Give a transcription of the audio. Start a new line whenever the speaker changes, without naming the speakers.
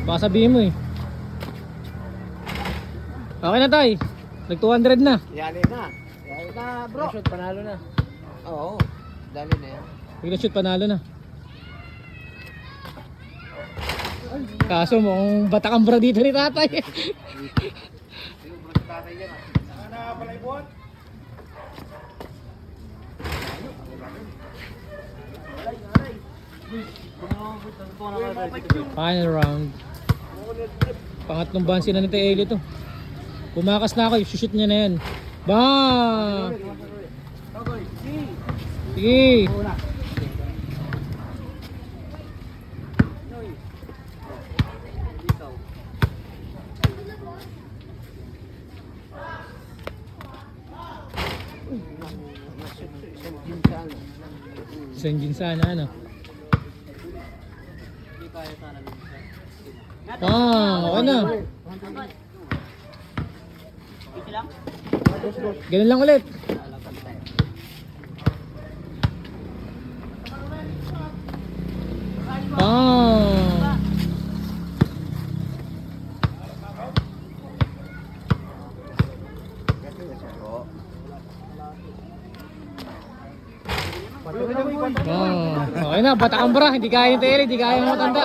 Baka sabihin mo eh. Okay na tay. Nag 200 na.
Yan na. Yan na bro.
Shoot, panalo na.
Oo. Dali na yan.
Pag na-shoot panalo na. Kaso mukhang batakambra dito ni tatay. Final round. Pangatlong bansi na ni Tay Eli to. Pumakas na ako, shoot niya na yan. Bang! Sige. Senjin sana ano. Okay na. Ganun lang ulit. Okay na, batakambra. Hindi kaya ni Terry, hindi kaya ng matanda.